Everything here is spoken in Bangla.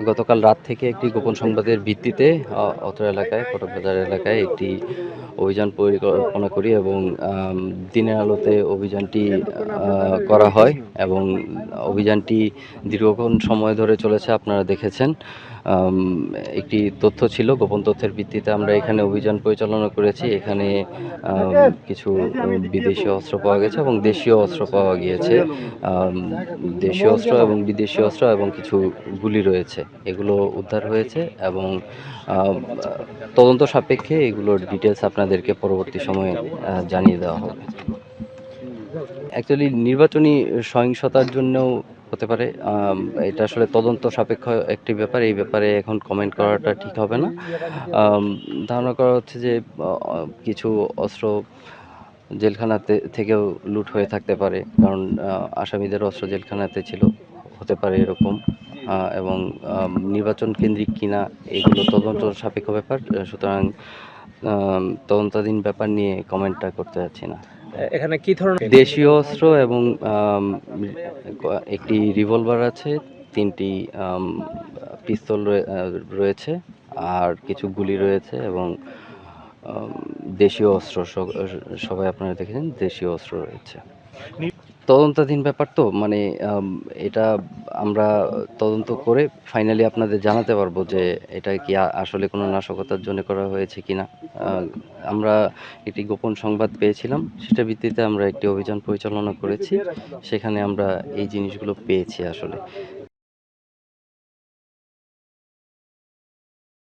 গতকাল রাত থেকে একটি গোপন সংবাদের ভিত্তিতে অত্র এলাকায় কটক বাজার এলাকায় একটি অভিযান পরিকল্পনা করি এবং দিনের আলোতে অভিযানটি করা হয় এবং অভিযানটি দীর্ঘক্ষণ সময় ধরে চলেছে, আপনারা দেখেছেন। আম, একটি তথ্য ছিল, গোপন তথ্যের ভিত্তিতে আমরা এখানে অভিযান পরিচালনা করেছি। এখানে কিছু বিদেশি অস্ত্র পাওয়া গেছে এবং দেশীয় অস্ত্র পাওয়া গিয়েছে। আম, দেশীয় অস্ত্র এবং বিদেশি অস্ত্র এবং কিছু গুলি রয়েছে, এগুলো উদ্ধার হয়েছে এবং আম, তদন্ত সাপেক্ষে এগুলোর ডিটেলস আপনাদেরকে পরবর্তী সময়ে জানিয়ে দেওয়া হবে। অ্যাকচুয়ালি নির্বাচনী সহিংসতার জন্যও হতে পারে। এটা আসলে তদন্ত সাপেক্ষ একটি ব্যাপার, এই ব্যাপারে এখন কমেন্ট করাটা ঠিক হবে না। আম, ধারণা করা হচ্ছে যে কিছু অস্ত্র জেলখানাতে থেকেও লুট হয়ে থাকতে পারে, কারণ আসামিদের অস্ত্র জেলখানাতে ছিল, হতে পারে এরকম। এবং নির্বাচন কেন্দ্রিক কিনা এগুলো তদন্ত সাপেক্ষ ব্যাপার, সুতরাং তদন্তাধীন ব্যাপার নিয়ে কমেন্টটা করতে যাচ্ছি না। এখানে কি ধরনের দেশীয় অস্ত্র এবং একটি রিভলভার আছে, 3টি পিস্তল রয়েছে, আর কিছু গুলি রয়েছে এবং আম, দেশীয় অস্ত্র সবাই আপনারা দেখেছেন, দেশীয় অস্ত্র রয়েছে। তদন্তাধীন ব্যাপার তো, মানে এটা আমরা তদন্ত করে ফাইনালি আপনাদের জানাতে পারবো যে এটা কি আসলে কোনো নাশকতার জন্য করা হয়েছে কিনা। আমরা একটি গোপন সংবাদ পেয়েছিলাম, সেটার ভিত্তিতে আমরা একটি অভিযান পরিচালনা করেছি, সেখানে আমরা এই জিনিসগুলো পেয়েছি আসলে।